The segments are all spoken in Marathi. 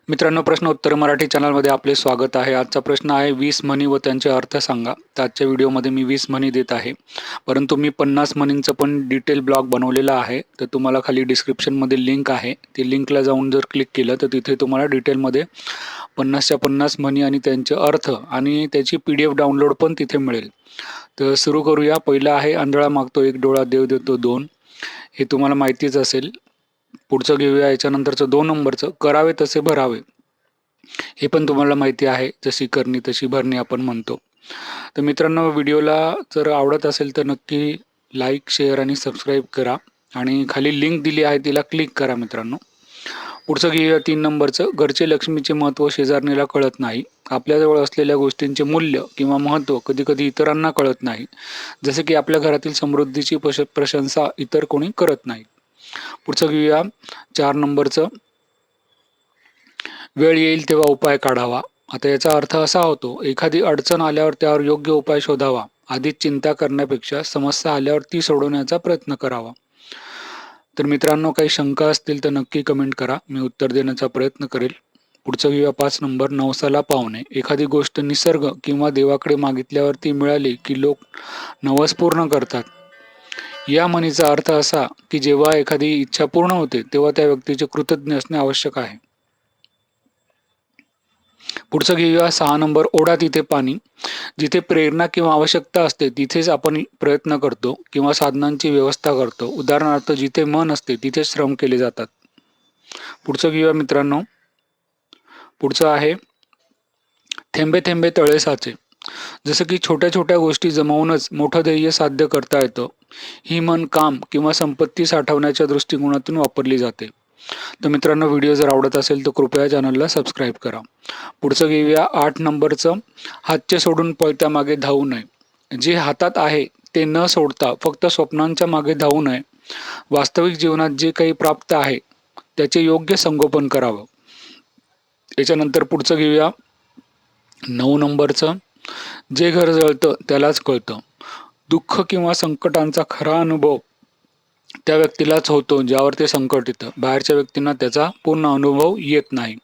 मित्रांनो, प्रश्न उत्तर मराठी चॅनलमध्ये आपले स्वागत आहे. आजचा प्रश्न आहे 20 म्हणी व त्यांचे अर्थ सांगा. तर आजच्या व्हिडिओमध्ये मी 20 म्हणी देत आहे. परंतु मी 50 म्हणींचं पण डिटेल ब्लॉग बनवलेला आहे. तर तुम्हाला खाली डिस्क्रिप्शनमध्ये लिंक आहे. ती लिंकला जाऊन जर क्लिक केलं तर तिथे तुम्हाला डिटेलमध्ये 50च्या 50 म्हणी आणि त्यांचे अर्थ आणि त्याची PDF डाउनलोड पण तिथे मिळेल. तर सुरू करूया. पहिला आहे आंधळा मागतो एक डोळा, देव देतो दोन. हे तुम्हाला माहितीच असेल. पुढचं घेऊया. याच्यानंतरचं 2 नंबरचं करावे तसे भरावे. हे पण तुम्हाला माहिती आहे. जशी करणी तशी भरणी आपण म्हणतो. तर मित्रांनो, व्हिडिओला जर आवडत असेल तर नक्की लाईक, शेअर आणि सबस्क्राईब करा आणि खाली लिंक दिली आहे तिला क्लिक करा मित्रांनो. पुढचं घेऊया 3 नंबरचं. घरचे लक्ष्मीचे महत्त्व शेजारणीला कळत नाही. आपल्याजवळ असलेल्या गोष्टींचे मूल्य किंवा महत्त्व कधीकधी इतरांना कळत नाही. जसे की आपल्या घरातील समृद्धीची प्रशंसा इतर कोणी करत नाही. पुढचं घेऊया 4 नंबरचं. वेळ येईल तेव्हा उपाय काढावा. आता याचा अर्थ असा होतो, एखादी अडचण आल्यावर त्यावर योग्य उपाय शोधावा. आधीच चिंता करण्यापेक्षा समस्या आल्यावर ती सोडवण्याचा प्रयत्न करावा. तर मित्रांनो, काही शंका असतील तर नक्की कमेंट करा. मी उत्तर देण्याचा प्रयत्न करेल. पुढचं घेऊया 5 नंबर. नवसाला पावणे. एखादी गोष्ट निसर्ग किंवा देवाकडे मागितल्यावर ती मिळाली की लोक नवस पूर्ण करतात. या म्हणीचा अर्थ असा की जेव्हा एखादी इच्छा पूर्ण होते तेव्हा त्या व्यक्तीचे कृतज्ञ असणे आवश्यक आहे. पुढचं घेऊया 6 नंबर. ओढा तिथे पाणी. जिथे प्रेरणा किंवा आवश्यकता असते तिथेच आपण प्रयत्न करतो किंवा साधनांची व्यवस्था करतो. उदाहरणार्थ, जिथे मन असते तिथे श्रम केले जातात. पुढचं घेऊया मित्रांनो. पुढचं आहे थेंबे थेंबे तळे साचे. जसं की छोट्या छोट्या गोष्टी जमवूनच मोठं ध्येय साध्य करता येतं. ही म्हण काम किंवा संपत्ती साठवण्याच्या दृष्टिकोनातून वापरली जाते. तर मित्रांनो, व्हिडिओ जर आवडत असेल तर कृपया चॅनलला सबस्क्राईब करा. पुढचं घेऊया 8 नंबरचं. हातचे सोडून पळत्या मागे धावू नये. जे हातात आहे ते न सोडता फक्त स्वप्नांच्या मागे धावू नये. वास्तविक जीवनात जे काही प्राप्त आहे त्याचे योग्य संगोपन करावं. याच्यानंतर पुढचं घेऊया 9 नंबरचं. जे घर जळतं त्यालाच कळतं. दुःख किंवा संकटांचा खरा अनुभव त्या व्यक्तीलाच होतो ज्यावर ते संकट येतं. बाहेरच्या व्यक्तींना त्याचा पूर्ण अनुभव येत नाही.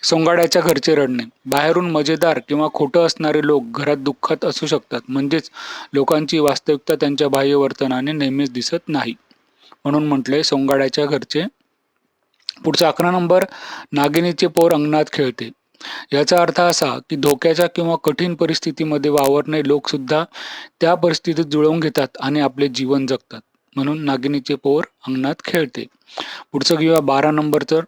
सोंगाड्याच्या घरचे रडणे. बाहेरून मजेदार किंवा खोटं असणारे लोक घरात दुःखात असू शकतात. म्हणजेच लोकांची वास्तविकता त्यांच्या बाह्य वर्तनाने नेहमीच दिसत नाही. म्हणून म्हटलंय सोंगाड्याच्या घरचे. पुढचा 11 नंबर. नागिनीचे पोर अंगणात खेळते. याचा अर्थ असा की धोक्याच्या किंवा कठीण परिस्थितीमध्ये वावरणे लोक सुद्धा त्या परिस्थितीत जुळवून घेतात आणि आपले जीवन जगतात. म्हणून नागिनीचे पोर अंगणात खेळते. पुढचं घेऊया 12 नंबरचं.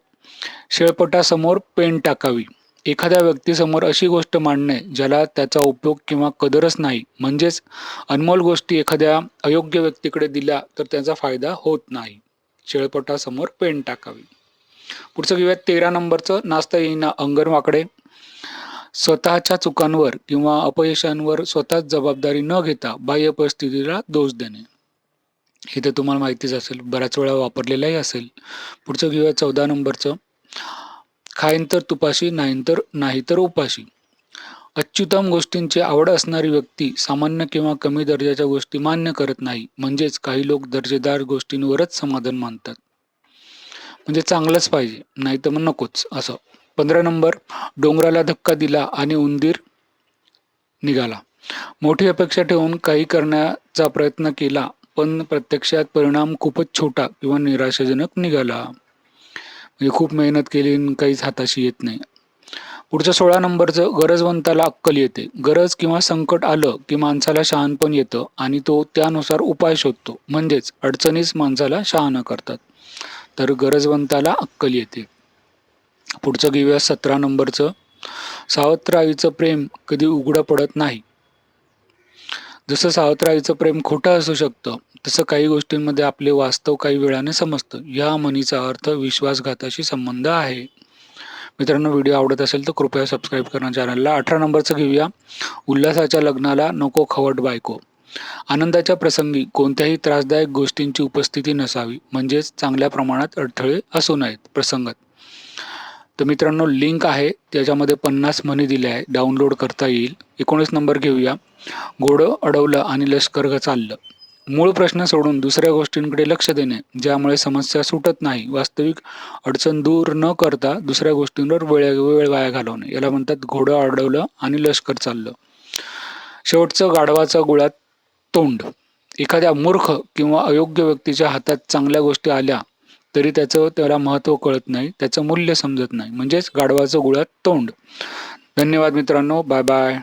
शेळपटासमोर पेन टाकावी. एखाद्या व्यक्तीसमोर अशी गोष्ट मांडणे ज्याला त्याचा उपयोग किंवा कदरच नाही. म्हणजेच अनमोल गोष्टी एखाद्या अयोग्य व्यक्तीकडे दिल्या तर त्याचा फायदा होत नाही. शेळपटासमोर पेन टाकावी. पुढचं घेऊयात 13 नंबरचं. नाचता येईना अंगण स्वतःच्या चुकांवर किंवा अपयशांवर स्वतःच जबाबदारी न घेता बाह्य परिस्थितीला दोष देणे. हे तर तुम्हाला माहितीच असेल, बऱ्याच वेळा वापरलेलंही असेल. पुढचं घेऊया 14 नंबरचं. खाईन तर तुपाशी, नाही तर उपाशी. अत्युत्तम गोष्टींची आवड असणारी व्यक्ती सामान्य किंवा कमी दर्जाच्या गोष्टी मान्य करत नाही. म्हणजेच काही लोक दर्जेदार गोष्टींवरच समाधान मानतात. म्हणजे चांगलंच पाहिजे, नाही तर मग नकोच असं. 15 नंबर. डोंगराला धक्का दिला आणि उंदीर निघाला. मोठी अपेक्षा ठेवून काही करण्याचा प्रयत्न केला पण प्रत्यक्षात परिणाम खूपच छोटा किंवा निराशाजनक निघाला. म्हणजे खूप मेहनत केली आणि काहीच हाताशी येत नाही. पुढचं 16 नंबरचं. गरजवंताला अक्कल येते. गरज किंवा संकट आलं की माणसाला शहाणपण येतं आणि तो त्यानुसार उपाय शोधतो. म्हणजेच अडचणीच माणसाला शहाणं करतात. तर गरजवंताला अक्कल येते. पुढचं घेऊया 17 नंबरचं. सावत्र आईचं प्रेम कधी उघडं पडत नाही. जसं सावत्र आईचं प्रेम खोटं असू शकतं तसं काही गोष्टींमध्ये आपले वास्तव काही वेळाने समजतं. या म्हणीचा अर्थ विश्वासघाताशी संबंध आहे. मित्रांनो, व्हिडिओ आवडत असेल तर कृपया सबस्क्राईब करा चॅनलला. 18 नंबरचं घेऊया. उल्हासाच्या लग्नाला नको खवट बायको. आनंदाच्या प्रसंगी कोणत्याही त्रासदायक गोष्टींची उपस्थिती नसावी. म्हणजेच चांगल्या प्रमाणात अडथळे असू नयेत प्रसंगात. तर मित्रांनो, लिंक आहे त्याच्यामध्ये 50 म्हणी दिल्या आहे, डाउनलोड करता येईल. 19 नंबर घेऊया. घोडं अडवलं आणि लष्कर चाललं. मूळ प्रश्न सोडून दुसऱ्या गोष्टींकडे लक्ष देणे, ज्यामुळे समस्या सुटत नाही. वास्तविक अडचण दूर न करता दुसऱ्या गोष्टींवर वेळ वाया घालवणे, याला म्हणतात घोडं अडवलं आणि लष्कर चाललं. शेवटचं, गाढवाचा गुळात तोंड. एखाद्या मूर्ख किंवा अयोग्य व्यक्तीच्या हातात चांगल्या गोष्टी आल्या तरी त्याला महत्त्व कळत नाही, त्याचं मूल्य समजत नाही. म्हणजेच गाढवाचं गुळात तोंड. धन्यवाद मित्रांनो. Bye bye.